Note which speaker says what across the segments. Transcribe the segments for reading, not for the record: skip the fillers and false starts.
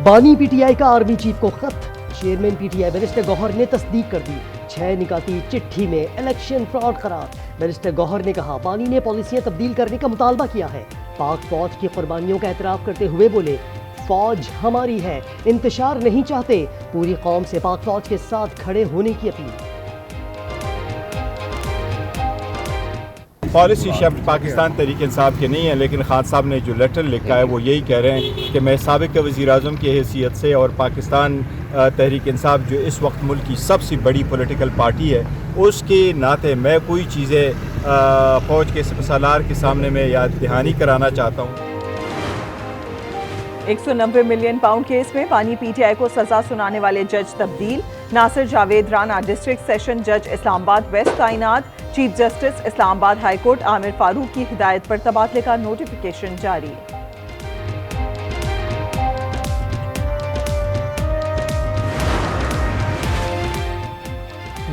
Speaker 1: बानी पीटीआई का army chief को खत। चेयरमैन पीटीआई बैरिस्टर गौहर ने तस्दीक कर दी। 6 निकाती चिट्ठी में इलेक्शन फ्रॉड करार। बैरिस्टर गौहर ने कहा बानी ने पॉलिसियां तब्दील करने का मुतालबा किया है। पाक फौज की कुर्बानियों का एतराफ करते हुए बोले फौज हमारी है, इंतशार नहीं चाहते। पूरी कौम से पाक फौज के साथ खड़े होने की अपील।
Speaker 2: पॉलिसी शब्द पाकिस्तान तहरीक इंसाफ के नहीं है, लेकिन खान साहब ने जो लेटर लिखा है वो यही कह रहे हैं कि मैं साबिक वज़ीर आज़म की हैसियत से और पाकिस्तान तहरीक इंसाफ जो इस वक्त मुल्क की सबसे बड़ी पॉलिटिकल पार्टी है उसके नाते मैं कोई चीज़ें फ़ौज के सलार के सामने में याद दहानी कराना चाहता हूँ।
Speaker 3: 190 मिलियन पाउंड केस में बानी पीटीआई को सजा सुनाने वाले जज तब्दील। नासिर जावेद राना डिस्ट्रिक्ट सेशन जज इस्लामाबाद वेस्ट तैनात। Chief justice Islamabad high court Aamir Farooq की हिदायत पर तबादले का नोटिफिकेशन जारी।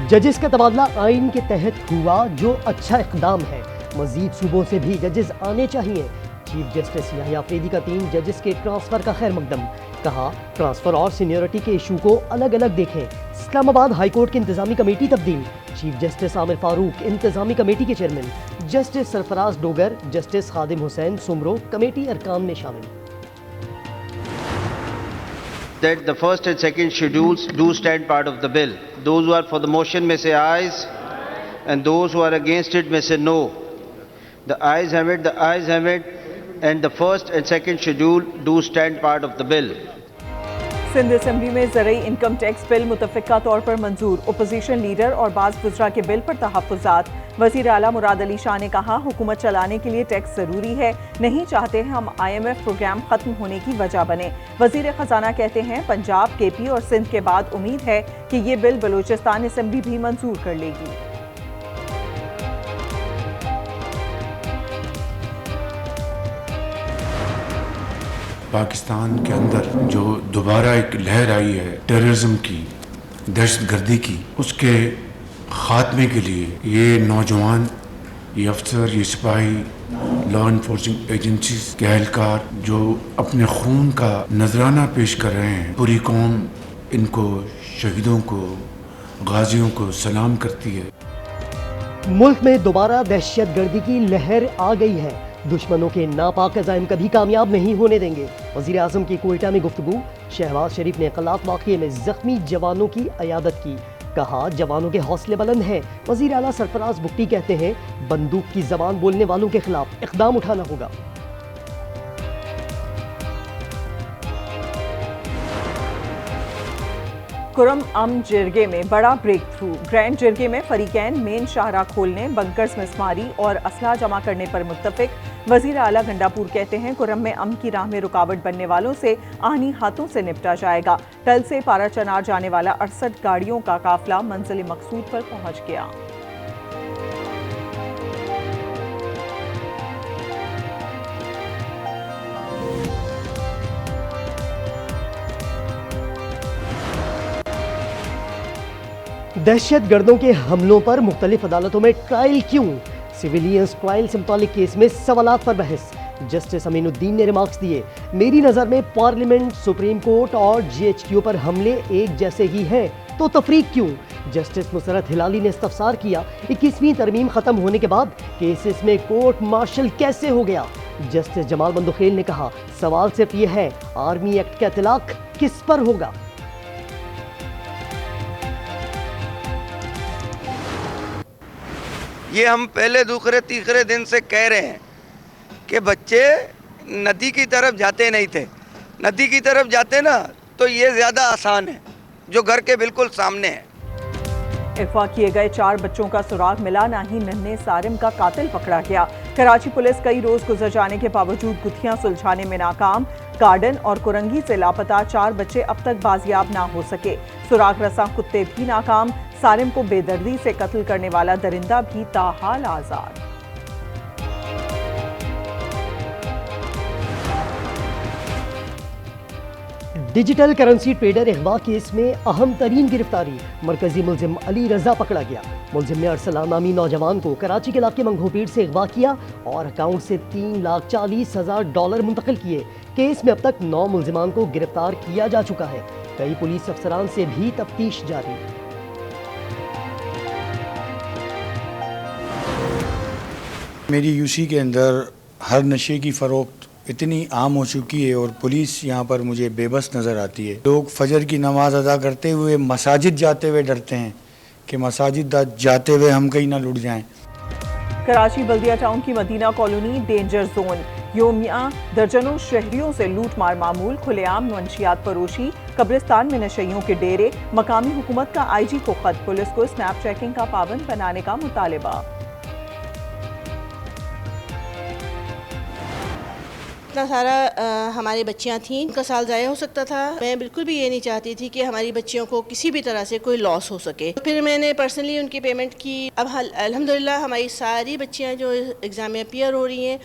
Speaker 1: जजेस का तबादला आइन के तहत हुआ, जो अच्छा इकदाम है। मजीद सूबों से भी जजेस आने चाहिए। चीफ जस्टिस याहिया अफरीदी का 3 जजेस के ट्रांसफर का खैर मकदम। कहा ट्रांसफर और सीनियरिटी के इशू को अलग अलग देखें। इस्लामाबाद हाई कोर्ट की इंतजामी कमेटी तब्दील। चीफ जस्टिस आमिर फारूक इंतजामी कमेटी के chairman. Justice Sarfaraz Dogar, justice Khadim Hussain Soomro committee अरकान में शामिल।
Speaker 4: That the first and second schedules do stand part of the bill. Those who are for the motion may say ayes, and those who are against it may say no. The ayes have it, the ayes have it, and the first and second schedule do stand part of the bill.
Speaker 3: Sindh assembly में ज़रई income tax bill मुतफ़िका तौर पर मंजूर। Opposition leader और बाज़ वज़रा के bill पर तहफ़्फ़ुज़ात। वज़ीर आला मुराद अली शाह ने कहा हुकूमत चलाने के लिए टैक्स ज़रूरी है, नहीं चाहते हम IMF प्रोग्राम ख़त्म होने की वजह बने। वज़ीर ख़जाना कहते हैं पंजाब, KP और सिंध के बाद उम्मीद है कि ये बिल बलूचिस्तान असेंबली भी मंजूर कर लेगी।
Speaker 5: पाकिस्तान के अंदर जो दोबारा एक लहर आई है टेररिज्म की, दहशतगर्दी की, उसके ख़ात्मे के लिए ये नौजवान, ये अफसर, ये सिपाही, लॉ इन्फोर्सिंग एजेंसीज के एहलकार जो अपने खून का नजराना पेश कर रहे हैं, पूरी कौम इनको, शहीदों को, गाजियों को सलाम करती है।
Speaker 1: मुल्क में दोबारा दहशतगर्दी की लहर आ गई है। दुश्मनों के नापाक अज़ाइम कभी कामयाब नहीं होने देंगे। वज़ीर आज़म की कोयटा में गुफ्तगू। शहबाज शरीफ ने इनक़लाब वाक़ये में ज़ख्मी जवानों की अयादत की। कहा जवानों के हौसले बुलंद हैं। वज़ीर आला सरफराज बुट्टी कहते हैं बंदूक की ज़बान बोलने वालों के खिलाफ इक़दाम उठाना होगा।
Speaker 3: कुरम अम जिरगे में बड़ा ब्रेक थ्रू। ग्रैंड जिरगे में फरीकैन मेन शाहरा खोलने, बंकर्स मिसमारी और असला जमा करने पर मुत्तफिक। वज़ीर आला गंडापुर कहते हैं कुरम में अमन की राह में रुकावट बनने वालों से आनी हाथों से निपटा जाएगा। कल से पारा चनार जाने वाला 68 गाड़ियों का काफिला मंजिल मकसूद पर पहुंच गया।
Speaker 1: दहशत गर्दों के हमलों पर मुख्तलिफ अदालतों में ट्रायल क्यों? सिविलियंस ट्रायल से मुतालिक केस में सवालात पर बहस। जस्टिस अमीनुद्दीन ने रिमार्क्स दिए मेरी नज़र में पार्लियामेंट, सुप्रीम कोर्ट और GHQ पर हमले एक जैसे ही हैं, तो तफरीक क्यों? जस्टिस नुसरत हिलाली ने इस्तफसार किया 21वीं तरमीम ख़त्म होने के बाद केसेस में कोर्ट मार्शल कैसे हो गया? जस्टिस जमाल बंदोखेल ने कहा सवाल सिर्फ ये है आर्मी एक्ट का इतलाक किस पर होगा?
Speaker 4: ये हम पहले दूसरे तीसरे दिन से कह रहे हैं कि बच्चे नदी की तरफ जाते नहीं थे। नदी की तरफ जाते ना तो ये ज़्यादा आसान है जो घर के बिल्कुल सामने है।
Speaker 3: अगवा किए गए 4 बच्चों का सुराग मिला, ना ही नन्हे सारिम का कातिल पकड़ा गया। कराची पुलिस कई रोज गुजर जाने के बावजूद गुत्थियां सुलझाने में नाकाम। गार्डन और कुरंगी से लापता 4 बच्चे अब तक बाजियाब ना हो सके। सुराग रसा कुत्ते भी नाकाम। सारिम को बेदर्दी से कत्ल करने वाला दरिंदा भी ताहाल आजाद।
Speaker 1: डिजिटल करेंसी ट्रेडर अगवा केस में अहम तरीन गिरफ्तारी। मरकजी मुलजिम अली रजा पकड़ा गया। मुलजिम ने अरसलान नामी नौजवान को कराची के इलाके मंगोपीर से अगवा किया और अकाउंट से $3,40,000 मुंतकिल किए। केस में अब तक 9 मुल्जिमान को गिरफ्तार किया जा चुका है। कई पुलिस अफसरान से भी तफ्तीश जारी।
Speaker 6: मेरी यूसी के अंदर हर नशे की फ़रोख्त इतनी आम हो चुकी है और पुलिस यहाँ पर मुझे बेबस नज़र आती है। लोग फजर की नमाज अदा करते हुए मसाजिद जाते हुए डरते हैं कि मसाजिद जाते हुए हम कहीं ना लुट जाएं।
Speaker 3: कराची बल्दिया टाउन की मदीना कॉलोनी डेंजर जोन, योमिया दर्जनों शहरियों से लूट मार मामूल, खुलेआम मंशियात फरोशी, कब्रिस्तान में नशइयों के डेरे, मकामी हुकूमत का IG को खत, पुलिस को स्नैप चेकिंग का पाबंद बनाने का मुतालिबा।
Speaker 7: इतना सारा हमारी बच्चियां थीं, उनका साल ज़ाया हो सकता था। मैं बिल्कुल भी ये नहीं चाहती थी कि हमारी बच्चियों को किसी भी तरह से कोई लॉस हो सके। फिर मैंने पर्सनली उनकी पेमेंट की। अब अल्हम्दुलिल्लाह हमारी सारी बच्चियां जो एग्ज़ाम में अपीयर हो रही हैं।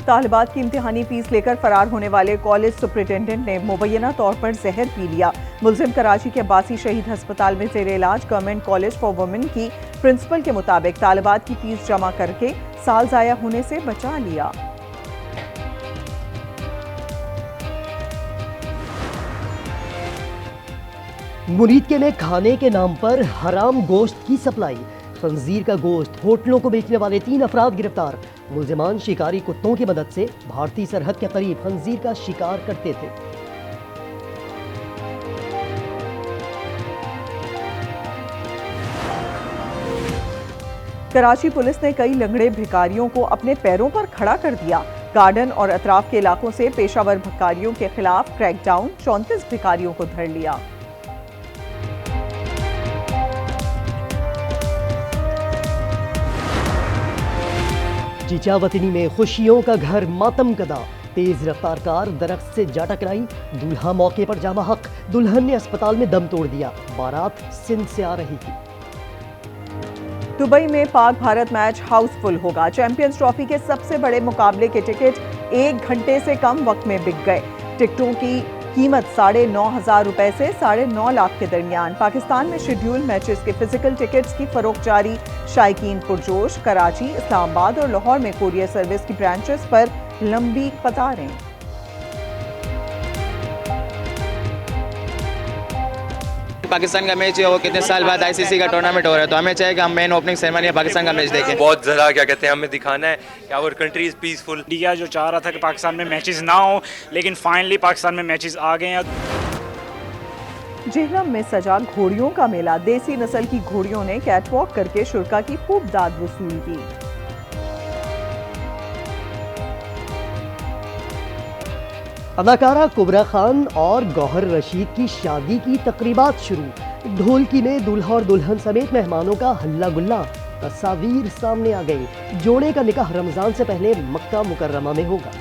Speaker 3: तालिबात की इम्तिहानी फीस लेकर फरार होने वाले कॉलेज सुपरिटेंडेंट ने मुबैना तौर पर जहर पी लिया। मुलजिम कराची के अब्बासी शहीद अस्पताल में जेर इलाज। गवर्नमेंट कॉलेज फॉर वुमेन की प्रिंसिपल के मुताबिक तालिबात की फीस जमा करके साल ज़ाया होने से बचा लिया।
Speaker 1: मुरीदके में खाने के नाम पर हराम गोश्त की सप्लाई। खंजीर का गोश्त होटलों को बेचने वाले 3 अफराद गिरफ्तार। मुल्जिमान शिकारी कुत्तों की मदद से भारतीय सरहद के करीब खंजीर का शिकार करते थे।
Speaker 3: कराची पुलिस ने कई लंगड़े भिखारियों को अपने पैरों पर खड़ा कर दिया। गार्डन और अतराफ के इलाकों से पेशावर भिखारियों के खिलाफ क्रैकडाउन, 34 भिखारियों को धर लिया।
Speaker 1: चीचावतनी में खुशियों का घर मातम कदा। तेज रफ्तार कार दरख्त से जा टकराई। दूल्हा मौके पर जामा हक, दुल्हन ने अस्पताल में दम तोड़ दिया। बारात सिंध से आ रही थी।
Speaker 3: दुबई में पाक भारत मैच हाउसफुल होगा। चैंपियंस ट्रॉफी के सबसे बड़े मुकाबले के टिकट 1 घंटे से कम वक्त में बिक गए। टिकटों की कीमत 9,500 रुपए से 9.5 लाख के दरमियान। पाकिस्तान में शेड्यूल मैचेस के फिजिकल टिकट्स की फरोख्त जारी। शायकीन पुरजोश। कराची, इस्लामाबाद और लाहौर में कोरियर सर्विस की ब्रांचेस पर लंबी कतारें।
Speaker 8: पाकिस्तान का मैच है, वो कितने साल बाद ICC का टूर्नामेंट हो रहा है, तो हमें चाहिए कि हम मेन ओपनिंग सेरेमनी में पाकिस्तान का मैच देखें।
Speaker 9: बहुत ज़रा क्या कहते हैं, हमें दिखाना है कि our country is peaceful.
Speaker 10: India जो चाह रहा था कि पाकिस्तान में मैचेस ना हो, लेकिन फाइनली पाकिस्तान में मैचेस आ गए हैं।
Speaker 3: जेहलम में सजा घोड़ियों का मेला। देसी नस्ल की घोड़ियों ने कैटवॉक करके शुरा की खूब दाद वसूल की।
Speaker 1: अदाकारा कुबरा खान और गौहर रशीद की शादी की तकरीबात शुरू। ढोलकी में दूल्हा और दुल्हन समेत मेहमानों का हल्ला गुल्ला। तस्वीर सामने आ गई। जोड़े का निकाह रमजान से पहले मक्का मुकर्रमा में होगा।